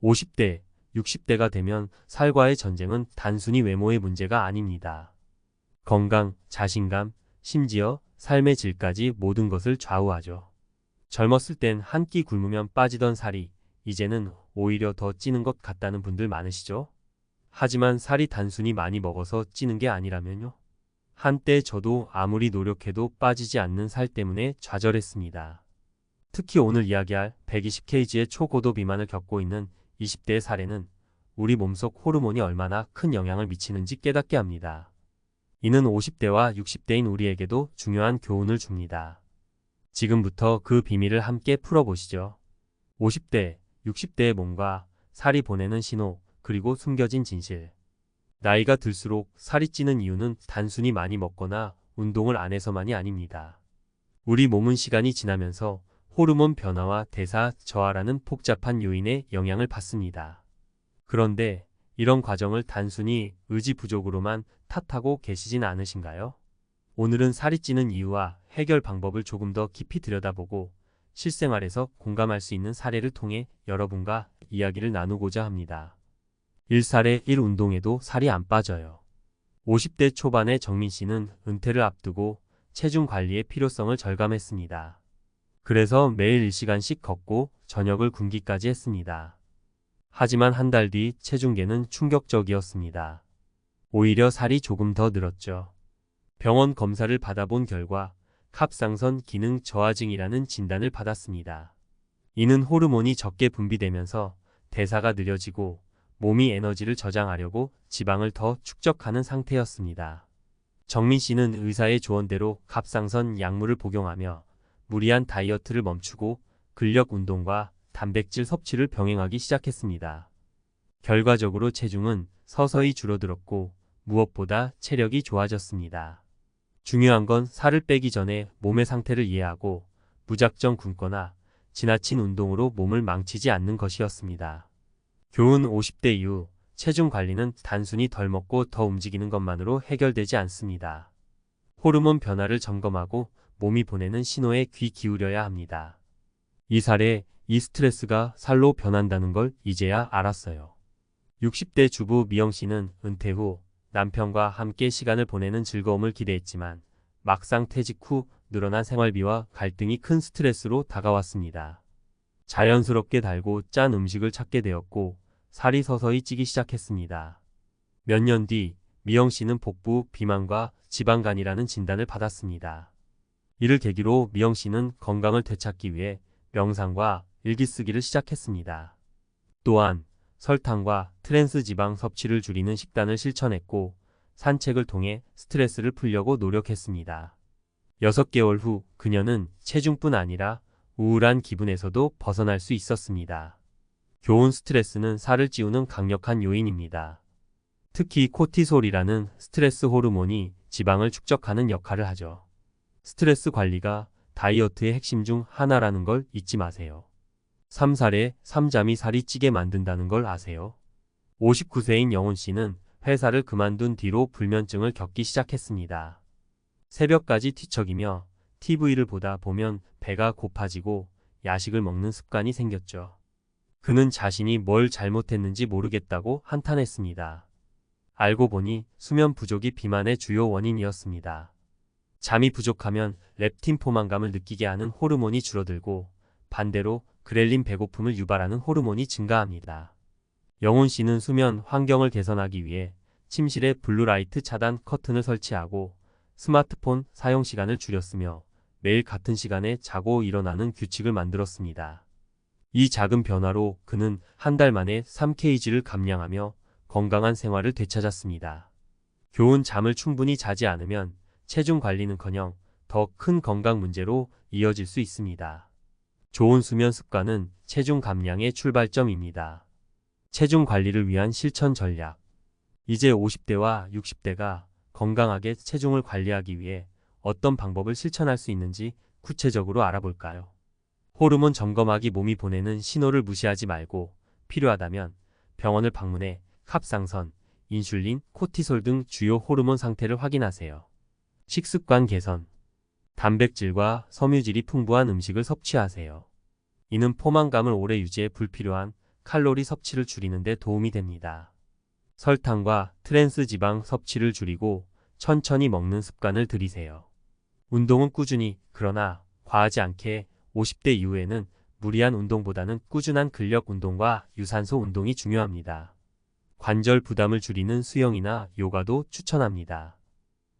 50대, 60대가 되면 살과의 전쟁은 단순히 외모의 문제가 아닙니다. 건강, 자신감, 심지어 삶의 질까지 모든 것을 좌우하죠. 젊었을 땐 한 끼 굶으면 빠지던 살이 이제는 오히려 더 찌는 것 같다는 분들 많으시죠? 하지만 살이 단순히 많이 먹어서 찌는 게 아니라면요. 한때 저도 아무리 노력해도 빠지지 않는 살 때문에 좌절했습니다. 특히 오늘 이야기할 120kg의 초고도 비만을 겪고 있는 20대의 사례는 우리 몸속 호르몬이 얼마나 큰 영향을 미치는지 깨닫게 합니다. 이는 50대와 60대인 우리에게도 중요한 교훈을 줍니다. 지금부터 그 비밀을 함께 풀어보시죠. 50대, 60대의 몸과 살이 보내는 신호, 그리고 숨겨진 진실. 나이가 들수록 살이 찌는 이유는 단순히 많이 먹거나 운동을 안 해서만이 아닙니다. 우리 몸은 시간이 지나면서 호르몬 변화와 대사 저하라는 복잡한 요인에 영향을 받습니다. 그런데 이런 과정을 단순히 의지 부족으로만 탓하고 계시진 않으신가요? 오늘은 살이 찌는 이유와 해결 방법을 조금 더 깊이 들여다보고 실생활에서 공감할 수 있는 사례를 통해 여러분과 이야기를 나누고자 합니다. 1사례 1 운동에도 살이 안 빠져요. 50대 초반의 정민 씨는 은퇴를 앞두고 체중 관리의 필요성을 절감했습니다. 그래서 매일 1시간씩 걷고 저녁을 굶기까지 했습니다. 하지만 한 달 뒤 체중계는 충격적이었습니다. 오히려 살이 조금 더 늘었죠. 병원 검사를 받아본 결과 갑상선 기능 저하증이라는 진단을 받았습니다. 이는 호르몬이 적게 분비되면서 대사가 느려지고 몸이 에너지를 저장하려고 지방을 더 축적하는 상태였습니다. 정민 씨는 의사의 조언대로 갑상선 약물을 복용하며 무리한 다이어트를 멈추고 근력 운동과 단백질 섭취를 병행하기 시작했습니다. 결과적으로 체중은 서서히 줄어들었고 무엇보다 체력이 좋아졌습니다. 중요한 건 살을 빼기 전에 몸의 상태를 이해하고 무작정 굶거나 지나친 운동으로 몸을 망치지 않는 것이었습니다. 교훈 50대 이후 체중 관리는 단순히 덜 먹고 더 움직이는 것만으로 해결되지 않습니다. 호르몬 변화를 점검하고 몸이 보내는 신호에 귀 기울여야 합니다. 이 사례에 이 스트레스가 살로 변한다는 걸 이제야 알았어요. 60대 주부 미영 씨는 은퇴 후 남편과 함께 시간을 보내는 즐거움을 기대했지만 막상 퇴직 후 늘어난 생활비와 갈등이 큰 스트레스로 다가왔습니다. 자연스럽게 달고 짠 음식을 찾게 되었고 살이 서서히 찌기 시작했습니다. 몇 년 뒤 미영 씨는 복부 비만과 지방간이라는 진단을 받았습니다. 이를 계기로 미영 씨는 건강을 되찾기 위해 명상과 일기쓰기를 시작했습니다. 또한 설탕과 트랜스 지방 섭취를 줄이는 식단을 실천했고 산책을 통해 스트레스를 풀려고 노력했습니다. 6개월 후 그녀는 체중뿐 아니라 우울한 기분에서도 벗어날 수 있었습니다. 교훈 스트레스는 살을 찌우는 강력한 요인입니다. 특히 코티솔이라는 스트레스 호르몬이 지방을 축적하는 역할을 하죠. 스트레스 관리가 다이어트의 핵심 중 하나라는 걸 잊지 마세요. 3사례 3잠이 살이 찌게 만든다는 걸 아세요? 59세인 영훈 씨는 회사를 그만둔 뒤로 불면증을 겪기 시작했습니다. 새벽까지 뒤척이며 TV를 보다 보면 배가 고파지고 야식을 먹는 습관이 생겼죠. 그는 자신이 뭘 잘못했는지 모르겠다고 한탄했습니다. 알고 보니 수면 부족이 비만의 주요 원인이었습니다. 잠이 부족하면 렙틴 포만감을 느끼게 하는 호르몬이 줄어들고 반대로 그렐린 배고픔을 유발하는 호르몬이 증가합니다. 영훈 씨는 수면 환경을 개선하기 위해 침실에 블루라이트 차단 커튼을 설치하고 스마트폰 사용 시간을 줄였으며 매일 같은 시간에 자고 일어나는 규칙을 만들었습니다. 이 작은 변화로 그는 한 달 만에 3kg를 감량하며 건강한 생활을 되찾았습니다. 교훈 잠을 충분히 자지 않으면 체중 관리는커녕 더 큰 건강 문제로 이어질 수 있습니다. 좋은 수면 습관은 체중 감량의 출발점입니다. 체중 관리를 위한 실천 전략. 이제 50대와 60대가 건강하게 체중을 관리하기 위해 어떤 방법을 실천할 수 있는지 구체적으로 알아볼까요? 호르몬 점검하기. 몸이 보내는 신호를 무시하지 말고 필요하다면 병원을 방문해 갑상선, 인슐린, 코티솔 등 주요 호르몬 상태를 확인하세요. 식습관 개선. 단백질과 섬유질이 풍부한 음식을 섭취하세요. 이는 포만감을 오래 유지해 불필요한 칼로리 섭취를 줄이는 데 도움이 됩니다. 설탕과 트랜스 지방 섭취를 줄이고 천천히 먹는 습관을 들이세요. 운동은 꾸준히, 그러나 과하지 않게 50대 이후에는 무리한 운동보다는 꾸준한 근력 운동과 유산소 운동이 중요합니다. 관절 부담을 줄이는 수영이나 요가도 추천합니다.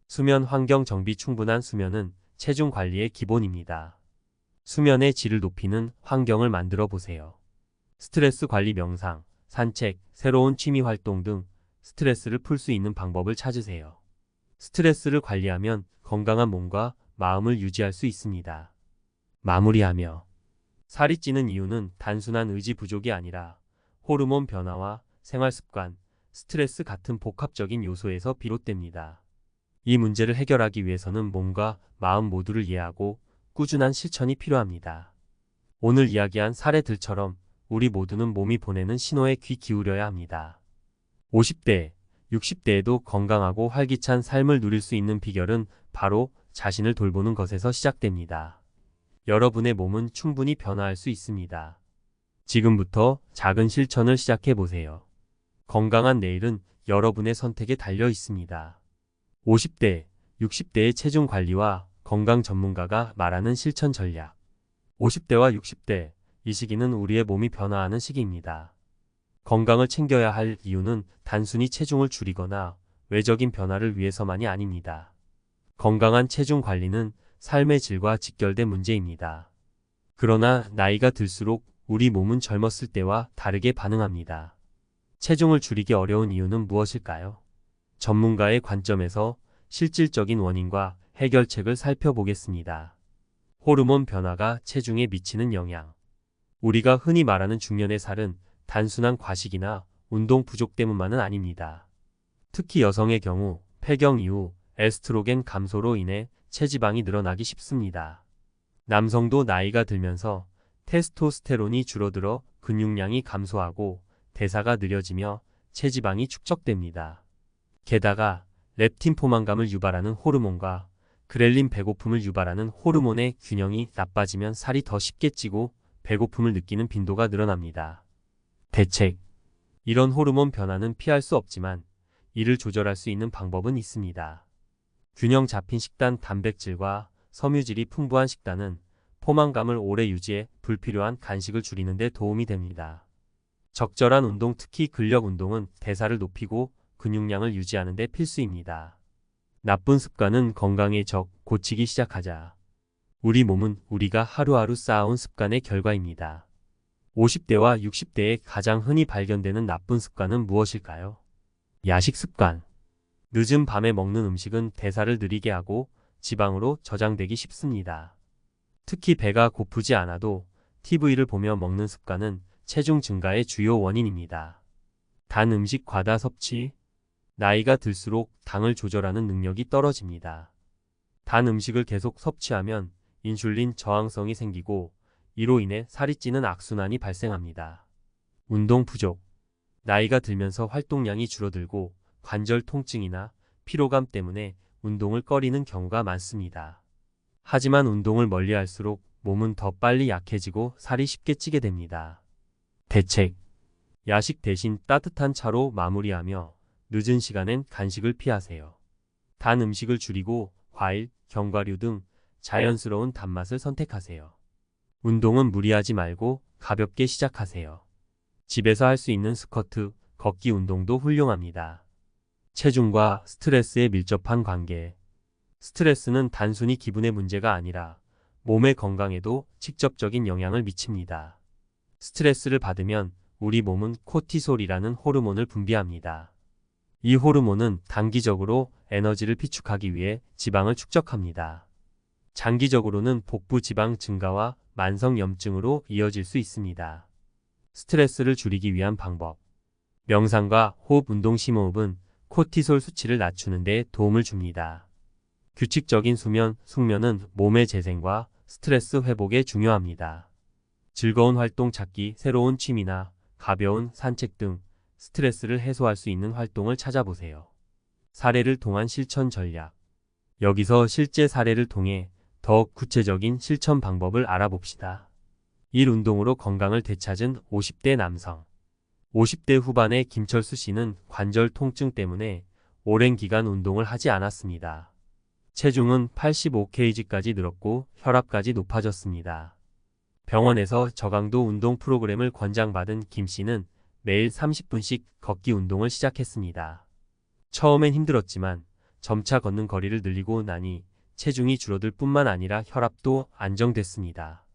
수면 환경 정비. 충분한 수면은 체중 관리의 기본입니다. 수면의 질을 높이는 환경을 만들어 보세요. 스트레스 관리 명상, 산책, 새로운 취미 활동 등 스트레스를 풀 수 있는 방법을 찾으세요. 스트레스를 관리하면 건강한 몸과 마음을 유지할 수 있습니다. 마무리하며 살이 찌는 이유는 단순한 의지 부족이 아니라 호르몬 변화와 생활 습관, 스트레스 같은 복합적인 요소에서 비롯됩니다. 이 문제를 해결하기 위해서는 몸과 마음 모두를 이해하고 꾸준한 실천이 필요합니다. 오늘 이야기한 사례들처럼 우리 모두는 몸이 보내는 신호에 귀 기울여야 합니다. 50대, 60대에도 건강하고 활기찬 삶을 누릴 수 있는 비결은 바로 자신을 돌보는 것에서 시작됩니다. 여러분의 몸은 충분히 변화할 수 있습니다. 지금부터 작은 실천을 시작해 보세요. 건강한 내일은 여러분의 선택에 달려 있습니다. 50대, 60대의 체중 관리와 건강 전문가가 말하는 실천 전략. 50대와 60대, 이 시기는 우리의 몸이 변화하는 시기입니다. 건강을 챙겨야 할 이유는 단순히 체중을 줄이거나 외적인 변화를 위해서만이 아닙니다. 건강한 체중 관리는 삶의 질과 직결된 문제입니다. 그러나 나이가 들수록 우리 몸은 젊었을 때와 다르게 반응합니다. 체중을 줄이기 어려운 이유는 무엇일까요? 전문가의 관점에서 실질적인 원인과 해결책을 살펴보겠습니다. 호르몬 변화가 체중에 미치는 영향. 우리가 흔히 말하는 중년의 살은 단순한 과식이나 운동 부족 때문만은 아닙니다. 특히 여성의 경우 폐경 이후 에스트로겐 감소로 인해 체지방이 늘어나기 쉽습니다. 남성도 나이가 들면서 테스토스테론이 줄어들어 근육량이 감소하고 대사가 느려지며 체지방이 축적됩니다. 게다가 렙틴 포만감을 유발하는 호르몬과 그렐린 배고픔을 유발하는 호르몬의 균형이 나빠지면 살이 더 쉽게 찌고 배고픔을 느끼는 빈도가 늘어납니다. 대책. 이런 호르몬 변화는 피할 수 없지만 이를 조절할 수 있는 방법은 있습니다. 균형 잡힌 식단. 단백질과 섬유질이 풍부한 식단은 포만감을 오래 유지해 불필요한 간식을 줄이는 데 도움이 됩니다. 적절한 운동, 특히 근력 운동은 대사를 높이고 근육량을 유지하는 데 필수입니다. 나쁜 습관은 건강의 적. 고치기 시작하자. 우리 몸은 우리가 하루하루 쌓아온 습관의 결과입니다. 50대와 60대에 가장 흔히 발견되는 나쁜 습관은 무엇일까요? 야식 습관. 늦은 밤에 먹는 음식은 대사를 느리게 하고 지방으로 저장되기 쉽습니다. 특히 배가 고프지 않아도 TV를 보며 먹는 습관은 체중 증가의 주요 원인입니다. 단 음식 과다 섭취. 나이가 들수록 당을 조절하는 능력이 떨어집니다. 단 음식을 계속 섭취하면 인슐린 저항성이 생기고 이로 인해 살이 찌는 악순환이 발생합니다. 운동 부족. 나이가 들면서 활동량이 줄어들고 관절 통증이나 피로감 때문에 운동을 꺼리는 경우가 많습니다. 하지만 운동을 멀리할수록 몸은 더 빨리 약해지고 살이 쉽게 찌게 됩니다. 대책. 야식 대신 따뜻한 차로 마무리하며 늦은 시간엔 간식을 피하세요. 단 음식을 줄이고 과일, 견과류 등 자연스러운 단맛을 선택하세요. 운동은 무리하지 말고 가볍게 시작하세요. 집에서 할 수 있는 스쿼트, 걷기 운동도 훌륭합니다. 체중과 스트레스의 밀접한 관계. 스트레스는 단순히 기분의 문제가 아니라 몸의 건강에도 직접적인 영향을 미칩니다. 스트레스를 받으면 우리 몸은 코티솔이라는 호르몬을 분비합니다. 이 호르몬은 단기적으로 에너지를 비축하기 위해 지방을 축적합니다. 장기적으로는 복부 지방 증가와 만성 염증으로 이어질 수 있습니다. 스트레스를 줄이기 위한 방법. 명상과 호흡 운동. 심호흡은 코티솔 수치를 낮추는 데 도움을 줍니다. 규칙적인 수면, 숙면은 몸의 재생과 스트레스 회복에 중요합니다. 즐거운 활동 찾기. 새로운 취미나 가벼운 산책 등 스트레스를 해소할 수 있는 활동을 찾아보세요. 사례를 통한 실천 전략. 여기서 실제 사례를 통해 더 구체적인 실천 방법을 알아봅시다. 1. 운동으로 건강을 되찾은 50대 남성. 50대 후반의 김철수 씨는 관절 통증 때문에 오랜 기간 운동을 하지 않았습니다. 체중은 85kg까지 늘었고 혈압까지 높아졌습니다. 병원에서 저강도 운동 프로그램을 권장받은 김 씨는 매일 30분씩 걷기 운동을 시작했습니다. 처음엔 힘들었지만 점차 걷는 거리를 늘리고 나니 체중이 줄어들 뿐만 아니라 혈압도 안정됐습니다.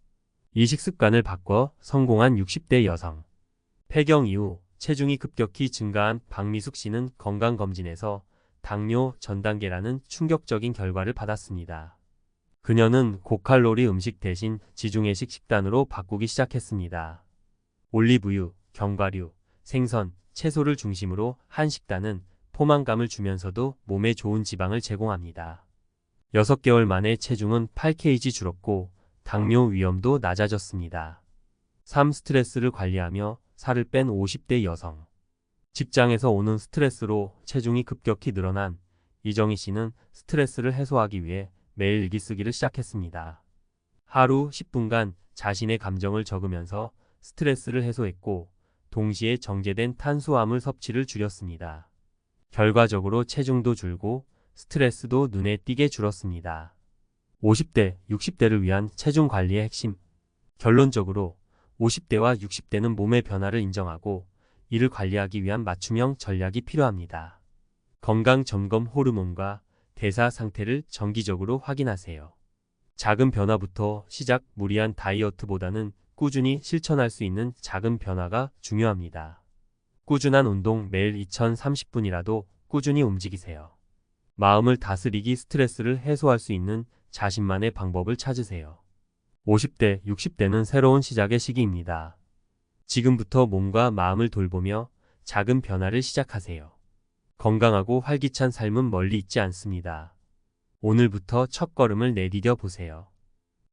이 식습관을 바꿔 성공한 60대 여성. 폐경 이후 체중이 급격히 증가한 박미숙 씨는 건강검진에서 당뇨 전 단계라는 충격적인 결과를 받았습니다. 그녀는 고칼로리 음식 대신 지중해식 식단으로 바꾸기 시작했습니다. 올리브유, 견과류, 생선, 채소를 중심으로 한 식단은 포만감을 주면서도 몸에 좋은 지방을 제공합니다. 6개월 만에 체중은 8kg 줄었고 당뇨 위험도 낮아졌습니다. 3. 스트레스를 관리하며 살을 뺀 50대 여성. 직장에서 오는 스트레스로 체중이 급격히 늘어난 이정희 씨는 스트레스를 해소하기 위해 매일 일기쓰기를 시작했습니다. 하루 10분간 자신의 감정을 적으면서 스트레스를 해소했고 동시에 정제된 탄수화물 섭취를 줄였습니다. 결과적으로 체중도 줄고 스트레스도 눈에 띄게 줄었습니다. 50대, 60대를 위한 체중 관리의 핵심. 결론적으로 50대와 60대는 몸의 변화를 인정하고 이를 관리하기 위한 맞춤형 전략이 필요합니다. 건강 점검 호르몬과 대사 상태를 정기적으로 확인하세요. 작은 변화부터 시작. 무리한 다이어트보다는 꾸준히 실천할 수 있는 작은 변화가 중요합니다. 꾸준한 운동. 매일 2030분이라도 꾸준히 움직이세요. 마음을 다스리기. 스트레스를 해소할 수 있는 자신만의 방법을 찾으세요. 50대, 60대는 새로운 시작의 시기입니다. 지금부터 몸과 마음을 돌보며 작은 변화를 시작하세요. 건강하고 활기찬 삶은 멀리 있지 않습니다. 오늘부터 첫걸음을 내디뎌 보세요.